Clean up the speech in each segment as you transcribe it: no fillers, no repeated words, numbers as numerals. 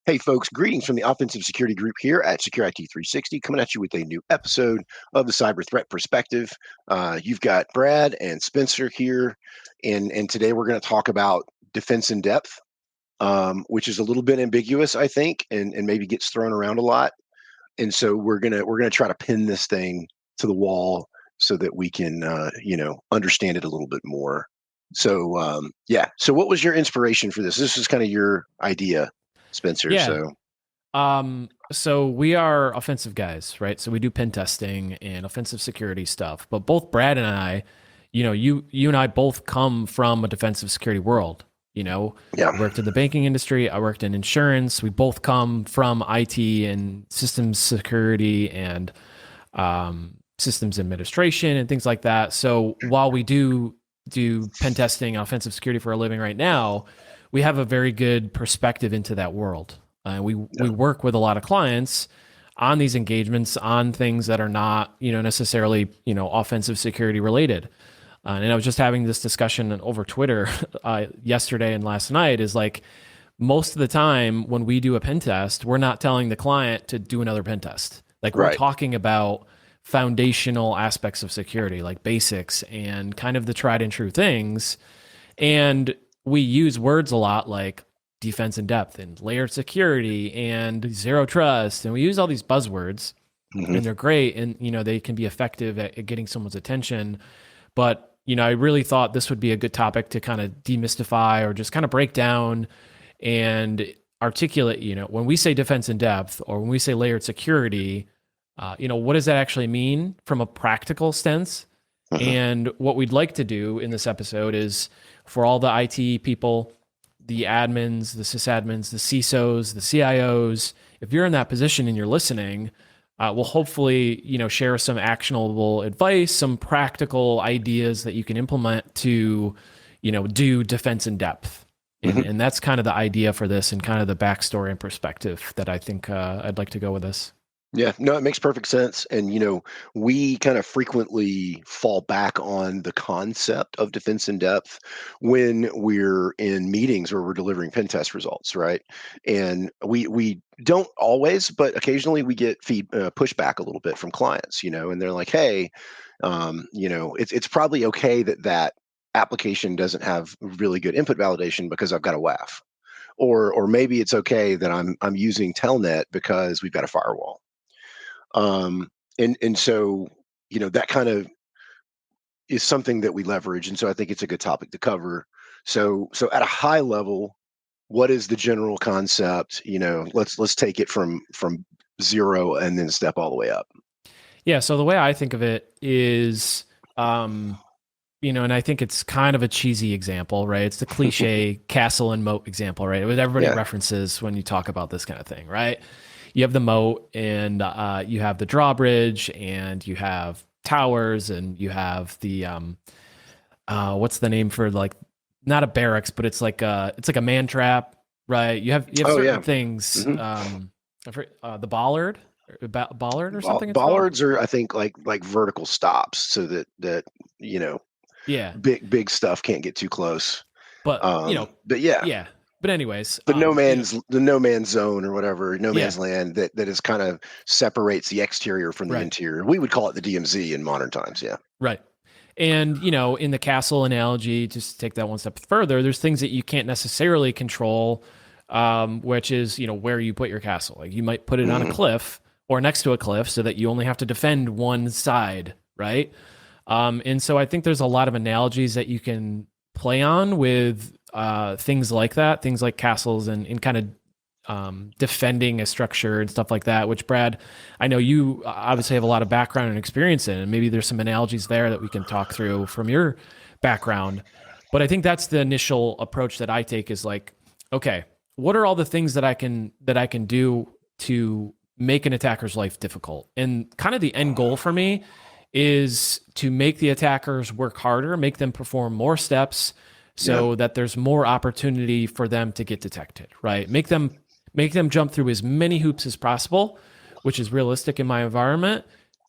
Hey, folks, greetings from the Offensive Security Group here at Secure IT 360, coming at you with a new episode of the Cyber Threat Perspective. You've got Brad and Spencer here, and today we're going to talk about defense in depth, which is a little bit ambiguous, I think, and maybe gets thrown around a lot. And so we're gonna try to pin this thing to the wall so that we can understand it a little bit more. So yeah. So what was your inspiration for this? This is kind of your idea, Spencer. Yeah. So we are offensive guys, right? So we do pen testing and offensive security stuff. But both Brad and I, you and I both come from a defensive security world. Yeah. I worked in the banking industry. I worked in insurance. We both come from IT and systems security and systems administration and things like that. So while we do pen testing and offensive security for a living right now, we have a very good perspective into that world. We work with a lot of clients on these engagements on things that are not necessarily offensive security related. And I was just having this discussion over Twitter yesterday and last night. Is like, most of the time when we do a pen test, we're not telling the client to do another pen test. Like, we're talking about foundational aspects of security, like basics and kind of the tried and true things. And we use words a lot like defense in depth and layered security and zero trust. And we use all these buzzwords, and they're great. And, they can be effective at getting someone's attention. But, I really thought this would be a good topic to kind of demystify or just kind of break down and articulate, when we say defense in depth or when we say layered security, what does that actually mean from a practical sense? And what we'd like to do in this episode is, for all the IT people, the admins, the sysadmins, the CISOs, the CIOs, if you're in that position and you're listening, we'll hopefully, share some actionable advice, some practical ideas that you can implement to, do defense in depth. And that's kind of the idea for this and kind of the backstory and perspective that I think I'd like to go with this. Yeah, no, it makes perfect sense. And, we kind of frequently fall back on the concept of defense in depth when we're in meetings where we're delivering pen test results, right? And we don't always, but occasionally we get pushback a little bit from clients, and they're like, hey, it's probably okay that application doesn't have really good input validation because I've got a WAF. Or maybe it's okay that I'm using Telnet because we've got a firewall. And so, that kind of is something that we leverage. And so I think it's a good topic to cover. So at a high level, what is the general concept? Let's take it from zero and then step all the way up. Yeah. So the way I think of it is, and I think it's kind of a cheesy example, right? It's the cliche castle and moat example, right? What everybody references when you talk about this kind of thing, right? You have the moat, and you have the drawbridge, and you have towers, and you have the what's the name for, like, not a barracks, but it's like a man trap, right? You have certain things. The bollard or something. Bollards are, I think, like vertical stops, so that big stuff can't get too close. But but yeah. But anyways, the no man's zone or whatever, no man's land that is kind of separates the exterior from the interior. We would call it the DMZ in modern times. Yeah. Right. And, in the castle analogy, just to take that one step further, there's things that you can't necessarily control, which is, where you put your castle. Like, you might put it on a cliff or next to a cliff so that you only have to defend one side. Right. And so I think there's a lot of analogies that you can play on with things like that, things like castles and kind of defending a structure and stuff like that, which, Brad, I know you obviously have a lot of background and experience in, and maybe there's some analogies there that we can talk through from your background. But I think that's the initial approach that I take, is like, okay, what are all the things that I can do to make an attacker's life difficult? And kind of the end goal for me is to make the attackers work harder, make them perform more steps, so that there's more opportunity for them to get detected, right? Make them jump through as many hoops as possible, which is realistic in my environment,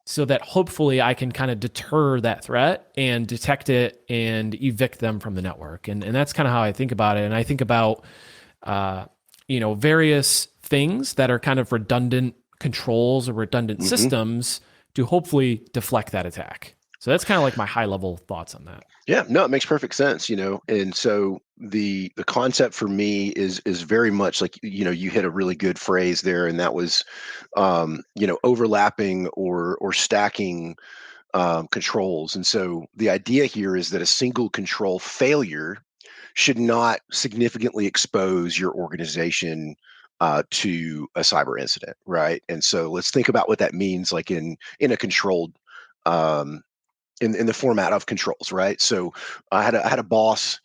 so that hopefully I can kind of deter that threat and detect it and evict them from the network. And that's kind of how I think about it. And I think about, various things that are kind of redundant controls or redundant Hmm. systems to hopefully deflect that attack. So that's kind of like my high level thoughts on that. Yeah, no, it makes perfect sense, And so the concept for me is very much like, you hit a really good phrase there, and that was overlapping or stacking controls. And so the idea here is that a single control failure should not significantly expose your organization to a cyber incident, right? And so let's think about what that means, like in a controlled um, in the format of controls, right? So I had a boss,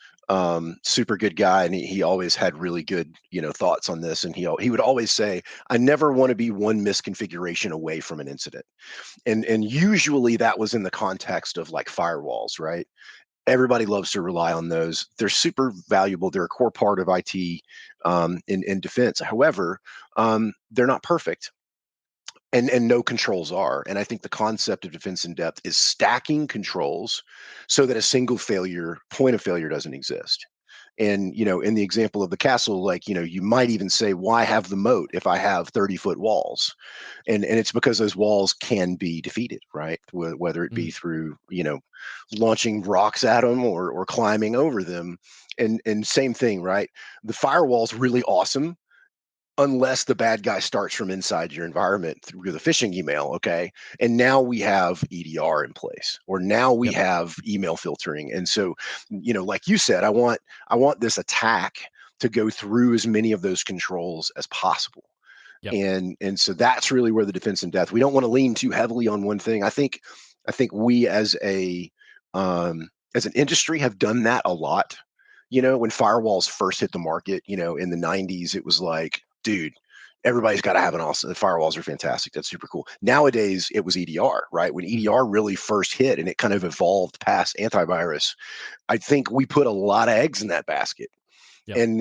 super good guy, and he always had really good thoughts on this, and he would always say, I never want to be one misconfiguration away from an incident. And usually that was in the context of like firewalls, right? Everybody loves to rely on those. They're super valuable. They're a core part of IT in defense. However, they're not perfect, and no controls are. And I think the concept of defense in depth is stacking controls so that a single point of failure doesn't exist. And in the example of the castle, like you might even say, why have the moat if I have 30-foot walls? And it's because those walls can be defeated, right? Whether it be Mm. through launching rocks at them or climbing over them. And same thing, right? The firewall's really awesome unless the bad guy starts from inside your environment through the phishing email. Okay, and now we have EDR in place, or now we Yep. have email filtering. And so like you said, I want this attack to go through as many of those controls as possible. Yep. And so that's really where the defense in depth, we don't want to lean too heavily on one thing. I think we as an industry have done that a lot. When firewalls first hit the market, in the 90s, it was like, dude, everybody's got to have an awesome, the firewalls are fantastic. That's super cool. Nowadays, it was EDR, right? When Mhm. EDR really first hit and it kind of evolved past antivirus, I think we put a lot of eggs in that basket. Yep. And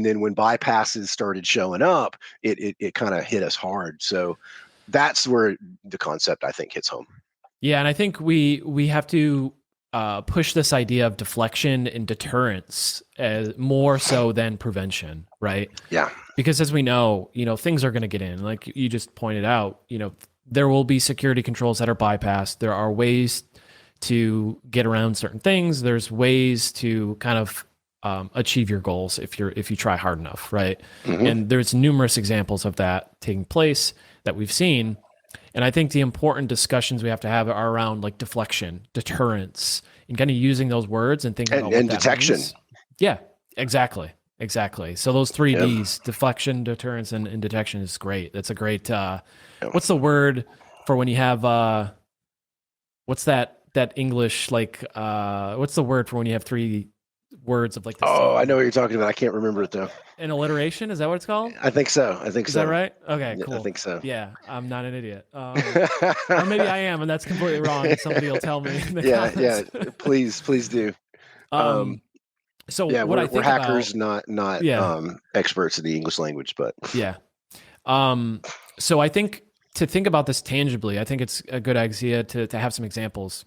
then when bypasses started showing up, it kind of hit us hard. So that's where the concept, I think, hits home. Yeah, and I think we have to push this idea of deflection and deterrence as more so than prevention, right? Yeah. Because as we know, things are going to get in. Like you just pointed out, there will be security controls that are bypassed. There are ways to get around certain things. There's ways to kind of achieve your goals if you try hard enough, right? Hmm. And there's numerous examples of that taking place that we've seen. And I think the important discussions we have to have are around like deflection, deterrence, and kind of using those words and thinking about what And that detection. means. Yeah, exactly. Exactly. So those three Yeah. Ds, deflection, deterrence, and detection is great. That's a great Yeah. what's the word for when you have what's that English like what's the word for when you have three words of like the Oh, I know same what you're talking about. I can't remember it though. an alliteration? Is that what it's called? I think so. I think Is that so. right? Okay, Yeah, I cool. think so. Yeah, I'm not an idiot. Or maybe I am, and that's completely wrong, and somebody will tell me in the Yeah, yeah. comments. Please do. Um, um, so yeah, what I we're think about, hackers, not yeah, experts in the English language, but yeah. So I think to think about this tangibly, I think it's a good idea to have some examples.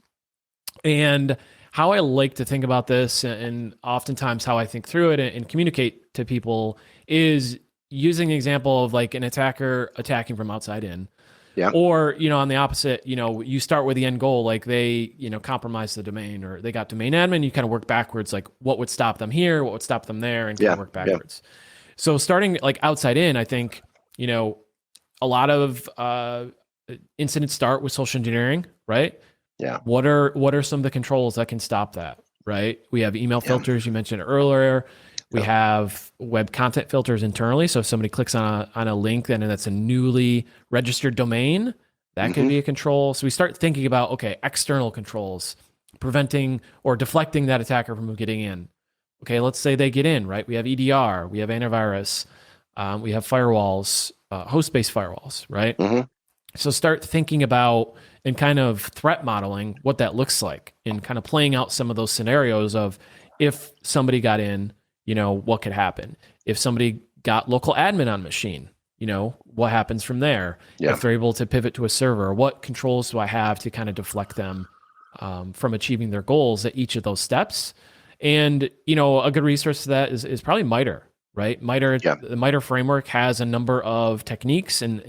And how I like to think about this, and oftentimes how I think through it and communicate to people, is using the example of like an attacker attacking from outside in. yeah. Or, on the opposite, you start with the end goal, like they, compromise the domain or they got domain admin, you kind of work backwards, like what would stop them here, what would stop them there, and kind Yeah. of work Yeah. backwards. So starting like outside in, I think, a lot of incidents start with social engineering, right? Yeah. What are some of the controls that can stop that, right? We have email Yeah. filters you mentioned earlier. We Yeah. have web content filters internally. So if somebody clicks on a link, then that's a newly registered domain, that could Hmm. be a control. So we start thinking about, okay, external controls, preventing or deflecting that attacker from getting in. Okay, let's say they get in, right? We have EDR, we have antivirus, we have firewalls, host-based firewalls, right? Hmm. So start thinking about and kind of threat modeling what that looks like and kind of playing out some of those scenarios of if somebody got in, what could happen? If somebody got local admin on machine, what happens from there? Yeah. If they're able to pivot to a server, what controls do I have to kind of deflect them from achieving their goals at each of those steps? And, a good resource to that is probably MITRE. right? MITRE, Yeah. the MITRE framework has a number of techniques and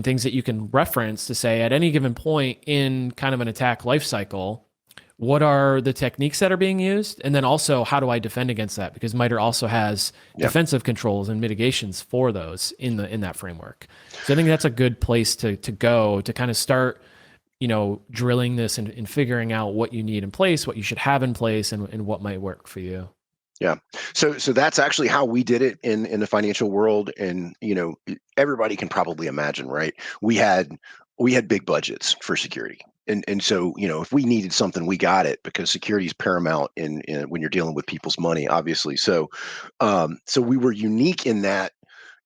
things that you can reference to say at any given point in kind of an attack lifecycle, what are the techniques that are being used? And then also, how do I defend against that? Because MITRE also has Yeah. defensive controls and mitigations for those in that framework. So I think that's a good place to go to kind of start, drilling this and figuring out what you need in place, what you should have in place, and what might work for you. Yeah. So that's actually how we did it in the financial world. And, everybody can probably imagine, right? We had big budgets for security. And so, if we needed something, we got it because security is paramount in when you're dealing with people's money, obviously. So we were unique in that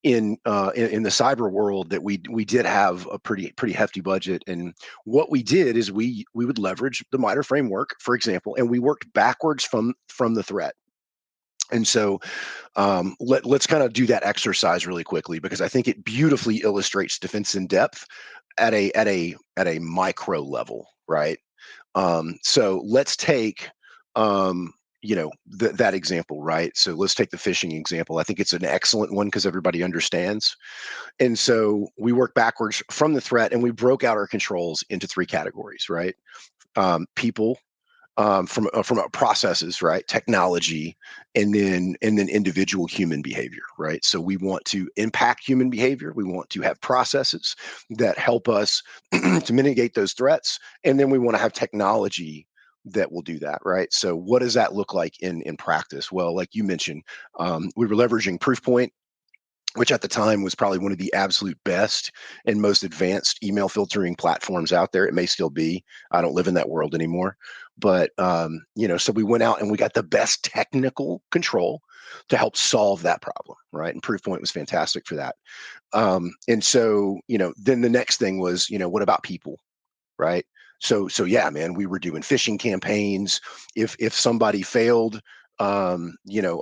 in the cyber world that we did have a pretty hefty budget. And what we did is we would leverage the MITRE framework, for example, and we worked backwards from the threat. And so let's kind of do that exercise really quickly because I think it beautifully illustrates defense in depth at a micro level, right? So let's take that example, right? So let's take the phishing example. I think it's an excellent one because everybody understands. And so we work backwards from the threat, and we broke out our controls into three categories, right? People, from processes, right? Technology, and then individual human behavior, right? So we want to impact human behavior. We want to have processes that help us to mitigate those threats, and then we want to have technology that will do that, right? So what does that look like in practice? Well, like you mentioned, we were leveraging Proofpoint, which at the time was probably one of the absolute best and most advanced email filtering platforms out there. It may still be. I don't live in that world anymore. But so we went out and we got the best technical control to help solve that problem, right? And Proofpoint was fantastic for that. And so, then the next thing was, what about people, right? So yeah, man, we were doing phishing campaigns. If somebody failed, a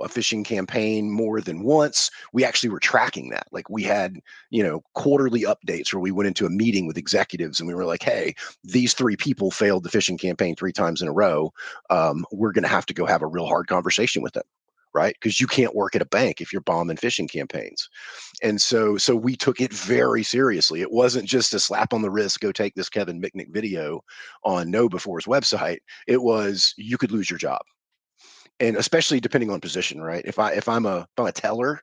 phishing campaign more than once, we actually were tracking that. Like we had, quarterly updates where we went into a meeting with executives and we were like, hey, these three people failed the phishing campaign 3 times in a row. We're going to have to go have a real hard conversation with them. Right. Because you can't work at a bank if you're bombing phishing campaigns. And so we took it very seriously. It wasn't just a slap on the wrist, go take this Kevin Mitnick video on KnowBefore's website. It was, you could lose your job. And especially depending on position, right? If I'm a teller,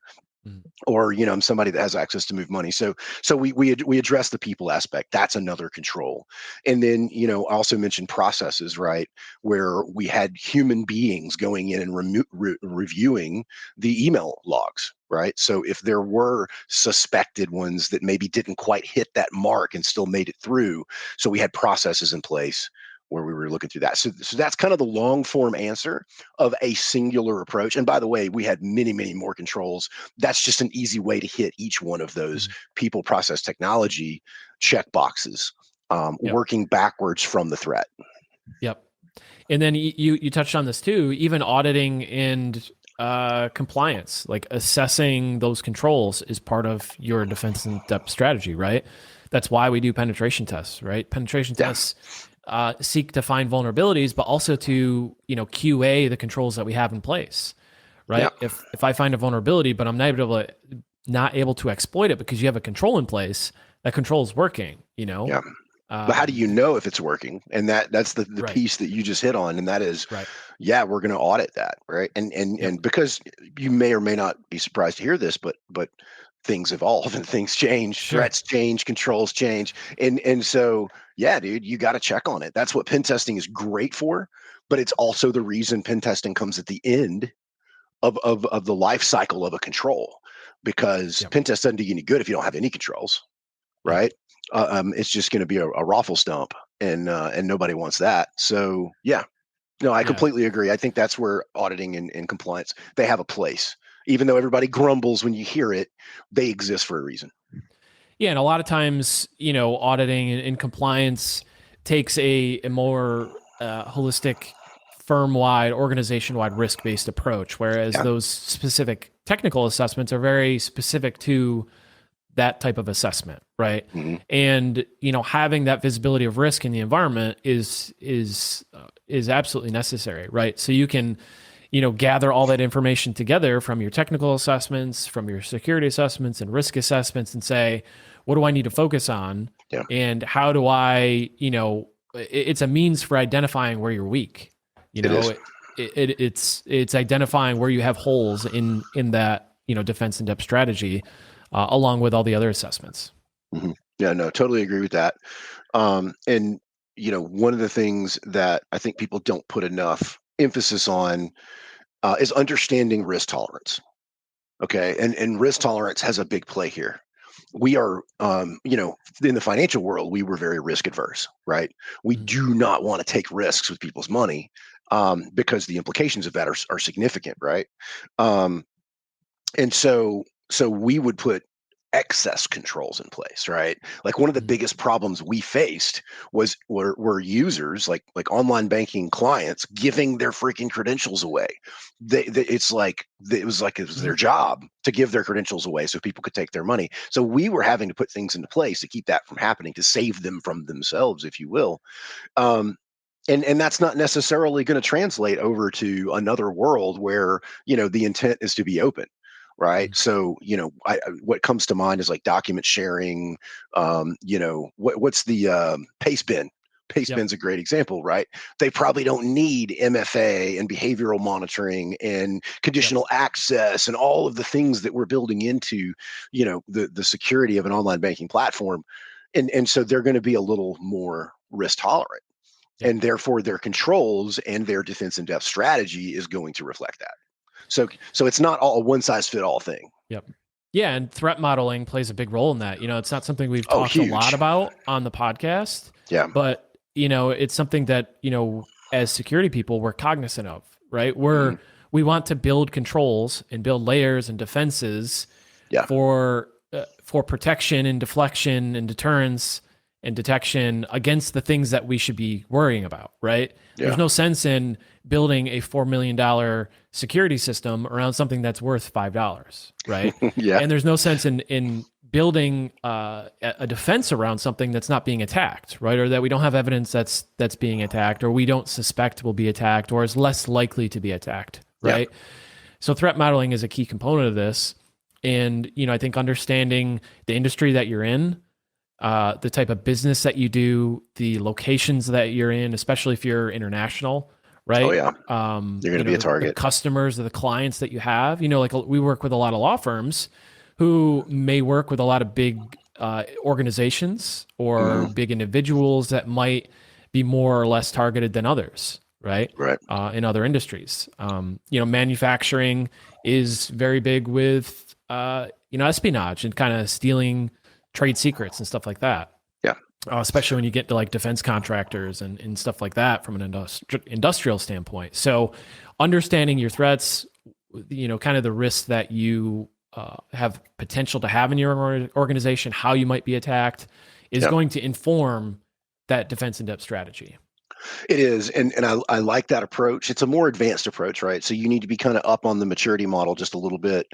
or I'm somebody that has access to move money. So we address the people aspect. That's another control. And then I also mentioned processes, right, where we had human beings going in and reviewing the email logs, right? So if there were suspected ones that maybe didn't quite hit that mark and still made it through, so we had processes in place where we were looking through that. So that's kind of the long form answer of a singular approach. And by the way, we had many, many more controls. That's just an easy way to hit each one of those people, process, technology check boxes, Yep. working backwards from the threat. Yep. And then you touched on this too, even auditing and compliance, like assessing those controls is part of your defense in depth strategy, right? That's why we do penetration tests, right? Penetration tests seek to find vulnerabilities, but also to QA the controls that we have in place, right? Yeah. If I find a vulnerability, but I'm not able to exploit it because you have a control in place, that control is working. Yeah. But how do you know if it's working? And that's the right. piece that you just hit on, and that is, right. yeah, we're going to audit that, right? And because you may or may not be surprised to hear this, but things evolve and things change, threats change, controls change, and so yeah, dude, you got to check on it. That's what pen testing is great for, but it's also the reason pen testing comes at the end of the life cycle of a control, because pen test doesn't do you any good if you don't have any controls, right? It's just going to be a raffle stump, and nobody wants that. So yeah, no, I completely agree. I think that's where auditing and compliance, they have a place. Even though everybody grumbles when you hear it, they exist for a reason. Yeah, and a lot of times, auditing and compliance takes a more holistic, firm-wide, organization-wide, risk-based approach, whereas those specific technical assessments are very specific to that type of assessment, right? Mm-hmm. And having that visibility of risk in the environment is absolutely necessary, right? So you can gather all that information together from your technical assessments, from your security assessments and risk assessments, and say, what do I need to focus on? Yeah, And how do I, it's a means for identifying where you're weak. You it know, is. it's identifying where you have holes in that, defense in depth strategy, along with all the other assessments. Hmm. Yeah, no, totally agree with that. And one of the things that I think people don't put enough emphasis on is understanding risk tolerance. Okay, and risk tolerance has a big play here. We are, in the financial world, we were very risk adverse, right? We Mhm. do not want to take risks with people's money because the implications of that are significant, right? Um, and so we would put excess controls in place, right? Like one of the Mhm. biggest problems we faced were users like online banking clients giving their freaking credentials away. It was their Mhm. job to give their credentials away so people could take their money. So we were having to put things into place to keep that from happening, to save them from themselves, if you will. um, and that's not necessarily going to translate over to another world where the intent is to be open, right? Mhm. So what comes to mind is like document sharing. What's the paste bin? Paste Yep. bin's a great example, right? They probably don't need MFA and behavioral monitoring and Yep. conditional access and all of the things that we're building into the security of an online banking platform. And so they're going to be a little more risk tolerant, Yep. and therefore their controls and their defense in depth strategy is going to reflect that. So it's not all a one size fit all thing. Yep. Yeah, and threat modeling plays a big role in that. It's not something we've Oh, talked a lot huge. about on the podcast, Yeah. but it's something that, as security people, we're cognizant of, right? Hmm. We want to build controls and build layers and defenses Yeah. for protection and deflection and deterrence and detection against the things that we should be worrying about, right? There's Yeah. no sense in building a $4 million security system around something that's worth $5, right? Yeah. And there's no sense in building a defense around something that's not being attacked, right? Or that we don't have evidence that's being attacked, or we don't suspect will be attacked, or is less likely to be attacked, Yeah. right? So threat modeling is a key component of this. And, I think understanding the industry that you're in, the type of business that you do, the locations that you're in, especially if you're international, Oh right? yeah. You're going to be a The target. customers or the clients that you have, like we work with a lot of law firms who may work with a lot of big organizations or Hmm. big individuals that might be more or less targeted than others, right? Right. In other industries. Manufacturing is very big with, espionage and kind of stealing trade secrets and stuff like that. Yeah. Especially when you get to like defense contractors and stuff like that from an industrial standpoint. So understanding your threats, kind of the risks that you have potential to have in your organization, how you might be attacked, is Yeah. going to inform that defense in depth strategy. It is, and I like that approach. It's a more advanced approach, right? So you need to be kind of up on the maturity model just a little bit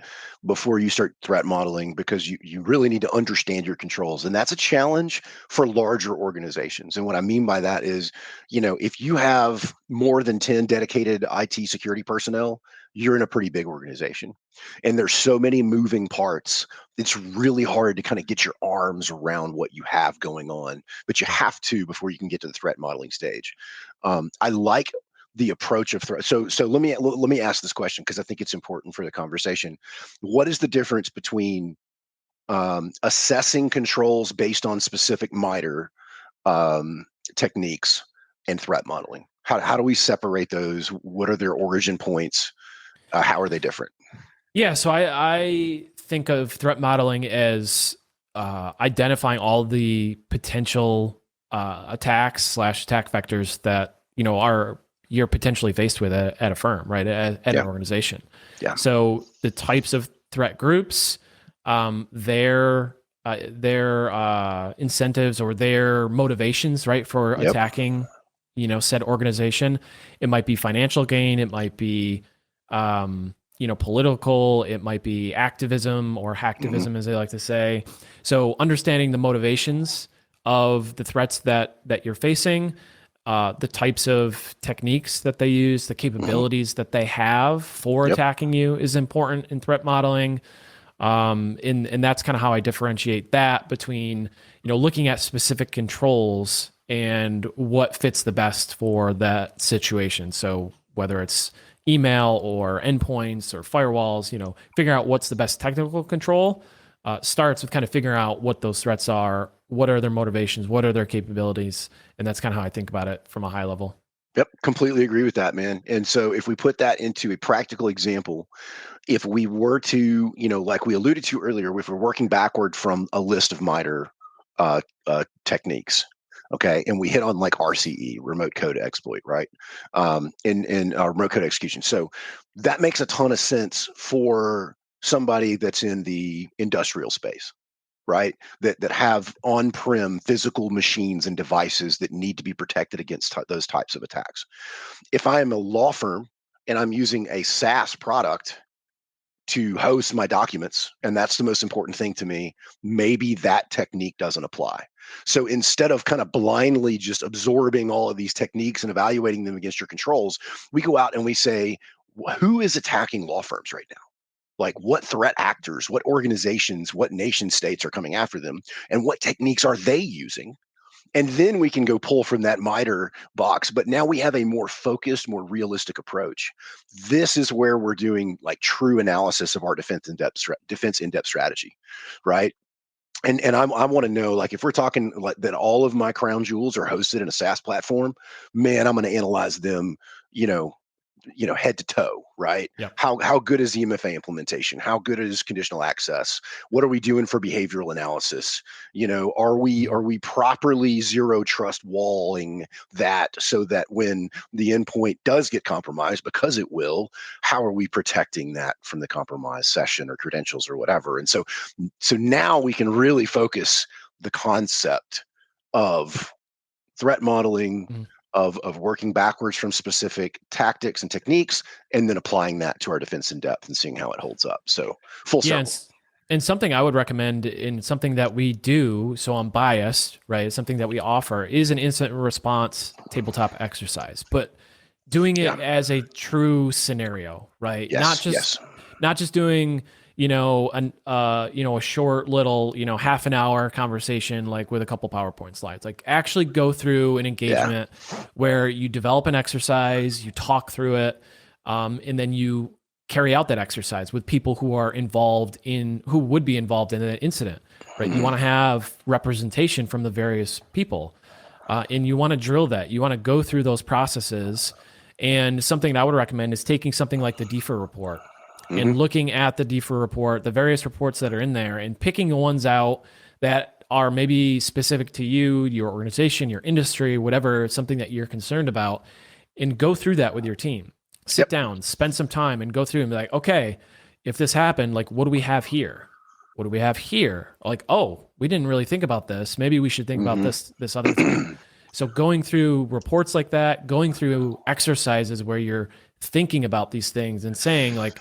before you start threat modeling, because you really need to understand your controls, and that's a challenge for larger organizations. And what I mean by that is, if you have more than 10 dedicated IT security personnel, you're in a pretty big organization, and there's so many moving parts. It's really hard to kind of get your arms around what you have going on, but you Yeah. have to before you can get to the threat modeling stage. I like the approach of threat. So let me ask this question, because I think it's important for the conversation. What is the difference between assessing controls based on specific MITRE um, techniques and threat modeling? How do we separate those? What are their origin points? How are they different? Yeah, so I think of threat modeling as identifying all the potential attacks slash attack vectors that are you're potentially faced with at a firm, right? At Yeah. an organization. Yeah. So the types of threat groups, their incentives or their motivations, right, for Yep. attacking, said organization. It might be financial gain. It might be political, it might be activism or Hmm. hacktivism, as they like to say. So understanding the motivations of the threats that you're facing, the types of techniques that they use, the capabilities that they have for Yep. attacking you is important in threat modeling. And that's kind of how I differentiate that between, looking at specific controls and what fits the best for that situation. So whether it's email or endpoints or firewalls, figuring out what's the best technical control starts with kind of figuring out what those threats are, what are their motivations, what are their capabilities, and that's kind of how I think about it from a high level. Yep, completely agree with that, man. And so if we put that into a practical example, if we were to, like we alluded to earlier, if we're working backward from a list of MITRE techniques, okay, and we hit on like RCE, remote code exploit, right, in remote code execution. So that makes a ton of sense for somebody that's in the industrial space, right? That have on-prem physical machines and devices that need to be protected against those types of attacks. If I am a law firm and I'm using a SaaS product to host my documents, and that's the most important thing to me, maybe that technique doesn't apply. So instead of kind of blindly just absorbing all of these techniques and evaluating them against your controls, we go out and we say, who is attacking law firms right now? Like what threat actors, what organizations, what nation states are coming after them, and what techniques are they using? And then we can go pull from that MITRE box. But now we have a more focused, more realistic approach. This is where we're doing like true analysis of our defense in-depth strategy, right? And I want to know, like, if we're talking like that, all of my crown jewels are hosted in a SaaS platform, man, I'm going to analyze them, you know, head to toe, right? Yep. How good is the MFA implementation? How good is conditional access? What are we doing for behavioral analysis? Are we properly zero trust walling that so that when the endpoint does get compromised, because it will, how are we protecting that from the compromised session or credentials or whatever? And so now we can really focus the concept of threat modeling, of working backwards from specific tactics and techniques, and then applying that to our defense in depth and seeing how it holds up. So full circle. And something I would recommend, in something that we do, so I'm biased, right? Something that we offer is an incident response tabletop exercise, but doing it as a true scenario, right? Yes. Not just doing, a short little, half an hour conversation, like with a couple PowerPoint slides. Like actually go through an engagement where you develop an exercise, you talk through it, and then you carry out that exercise with people who would be involved in an incident, right? You want to have representation from the various people, and you want to drill that. You want to go through those processes. And something that I would recommend is taking something like the DFIR report and looking at the DFIR report, the various reports that are in there, and picking the ones out that are maybe specific to you, your organization, your industry, whatever, something that you're concerned about, and go through that with your team. Sit down, spend some time, and go through and be like, okay, if this happened, like, what do we have here? What do we have here? Like, oh, we didn't really think about this. Maybe we should think about this other thing. So going through reports like that, going through exercises where you're thinking about these things and saying, like,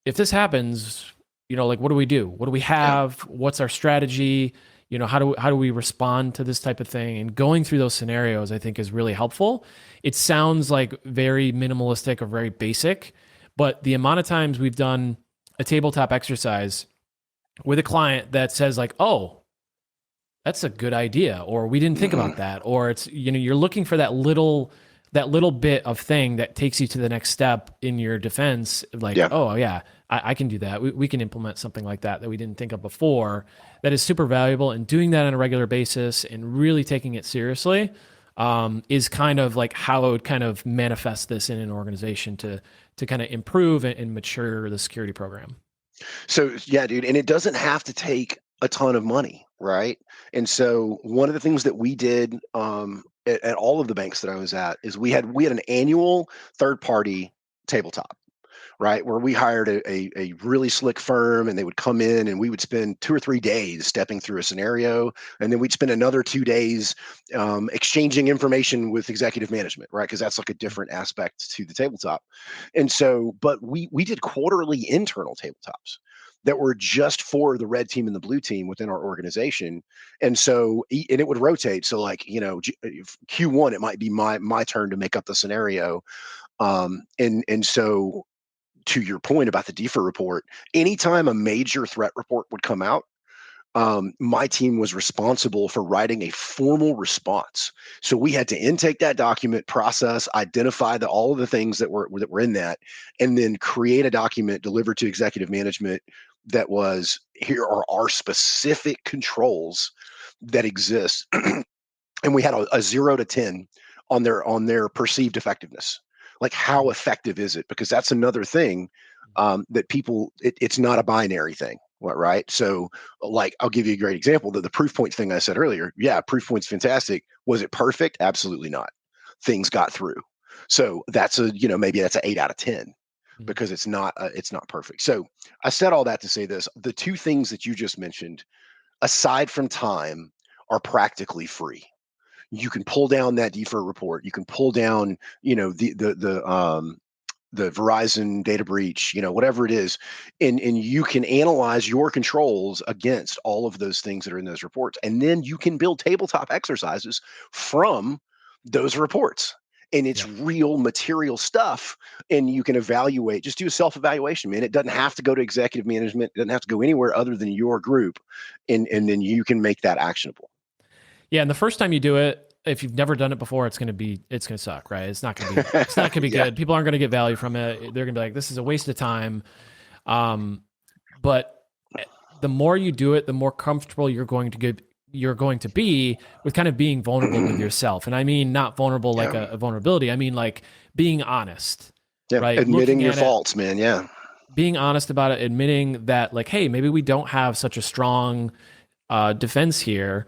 if this happens, like, what do we do? What do we have? What's our strategy? How do we respond to this type of thing? And going through those scenarios, I think, is really helpful. It sounds like very minimalistic or very basic, but the amount of times we've done a tabletop exercise with a client that says like, oh, that's a good idea, or we didn't think about that, or it's, you're looking for that little bit of thing that takes you to the next step in your defense. Like, oh yeah, I can do that. We can implement something like that we didn't think of before. That is super valuable. And doing that on a regular basis and really taking it seriously is kind of like how I would kind of manifest this in an organization to kind of improve and mature the security program. So yeah, dude, and it doesn't have to take a ton of money, right? And so one of the things that we did at all of the banks that I was at is we had an annual third-party tabletop, right? Where we hired a really slick firm, and they would come in and we would spend 2 or 3 days stepping through a scenario. And then we'd spend another 2 days exchanging information with executive management, right? Because that's like a different aspect to the tabletop. And so, but we did quarterly internal tabletops. that were just for the red team and the blue team within our organization. And so, and it would rotate. So like, Q1, it might be my turn to make up the scenario. And so to your point about the DFIR report, anytime a major threat report would come out, my team was responsible for writing a formal response. So we had to intake that document, process, identify all of the things that were in that, and then create a document delivered to executive management that was, here are our specific controls that exist. And we had a 0 to 10 on their perceived effectiveness. Like, how effective is it? Because that's another thing that people, it's not a binary thing. Right. So like, I'll give you a great example. The proof point thing I said earlier. Yeah. Proof point's fantastic. Was it perfect? Absolutely not. Things got through. So that's maybe that's an 8 out of 10 because it's not perfect. So I said all that to say this: the two things that you just mentioned, aside from time, are practically free. You can pull down that DFIR report. You can pull down, the Verizon data breach, whatever it is, and you can analyze your controls against all of those things that are in those reports. And then you can build tabletop exercises from those reports. And it's real material stuff. And you can evaluate, just do a self-evaluation, man. It doesn't have to go to executive management. It doesn't have to go anywhere other than your group. And then you can make that actionable. Yeah. And the first time you do it, if you've never done it before, it's going to suck, right? It's not going to be good. People aren't going to get value from it. They're going to be like, this is a waste of time. But the more you do it, the more comfortable you're going to be with kind of being vulnerable with yourself. And I mean, not vulnerable like a vulnerability. I mean, like being honest, right? Admitting your faults, man. Yeah. Being honest about it, admitting that like, hey, maybe we don't have such a strong defense here,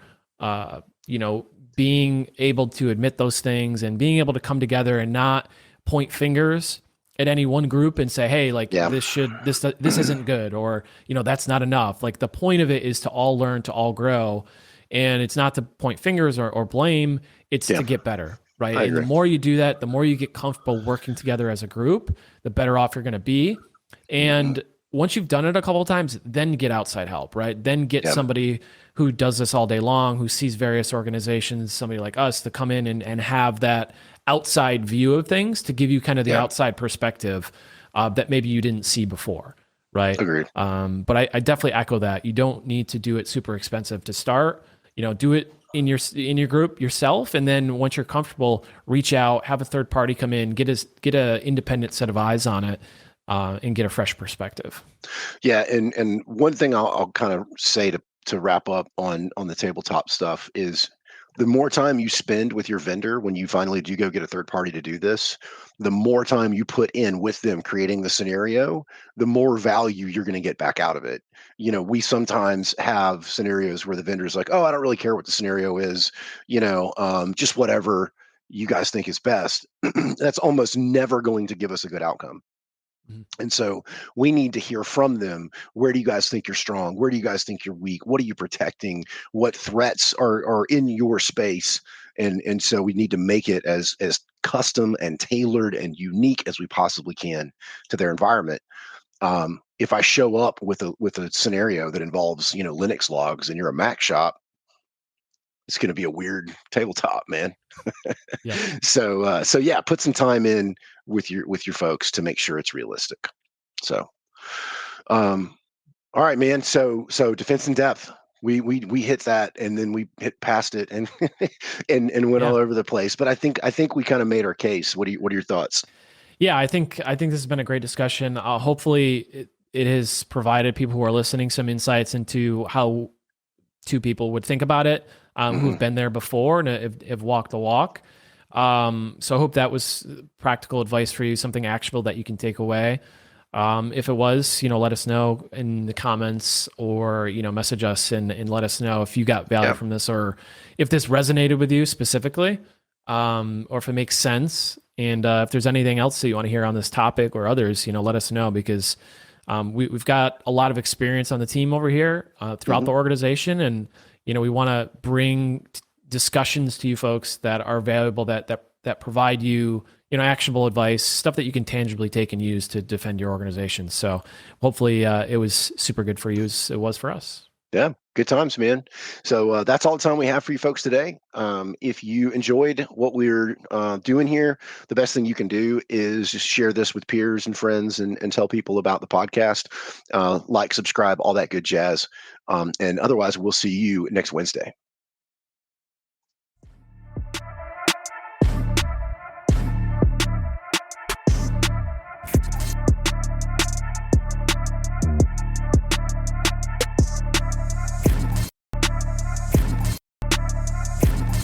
being able to admit those things and being able to come together and not point fingers at any one group and say, hey, like this isn't good, or, that's not enough. Like, the point of it is to all learn, to all grow. And it's not to point fingers or blame, it's to get better. Right. And the more you do that, the more you get comfortable working together as a group, the better off you're going to be. And once you've done it a couple of times, then get outside help, right? Then get somebody who does this all day long, who sees various organizations, somebody like us, to come in and have that outside view of things, to give you kind of the outside perspective that maybe you didn't see before, right? Agreed. But I definitely echo that. You don't need to do it super expensive to start. Do it in your group yourself, and then once you're comfortable, reach out, have a third party come in, get a independent set of eyes on it, and get a fresh perspective. Yeah, and one thing I'll kind of say to wrap up on the tabletop stuff is, the more time you spend with your vendor when you finally do go get a third party to do this, the more time you put in with them creating the scenario, the more value you're going to get back out of it. We sometimes have scenarios where the vendor's like, oh, I don't really care what the scenario is, just whatever you guys think is best. That's almost never going to give us a good outcome. And so we need to hear from them. Where do you guys think you're strong? Where do you guys think you're weak? What are you protecting? What threats are in your space? And so we need to make it as custom and tailored and unique as we possibly can to their environment. If I show up with a scenario that involves, Linux logs, and you're a Mac shop, it's going to be a weird tabletop, man. So yeah, put some time in with your folks to make sure it's realistic. So, all right, man. So defense in depth, we hit that, and then we hit past it and went all over the place. But I think we kind of made our case. What are your thoughts? Yeah, I think this has been a great discussion. Hopefully it has provided people who are listening some insights into how two people would think about it, who've been there before and have walked the walk. So I hope that was practical advice for you, something actionable that you can take away. If it was, let us know in the comments, or, message us and let us know if you got value from this, or if this resonated with you specifically, or if it makes sense. And if there's anything else that you want to hear on this topic or others, let us know, because we've got a lot of experience on the team over here throughout the organization. And, we want to bring discussions to you folks that are valuable, that provide you, actionable advice, stuff that you can tangibly take and use to defend your organization. So hopefully it was super good for you as it was for us. Yeah, good times, man. So that's all the time we have for you folks today. If you enjoyed what we're doing here, the best thing you can do is just share this with peers and friends and tell people about the podcast. Like, subscribe, all that good jazz. And otherwise, we'll see you next Wednesday.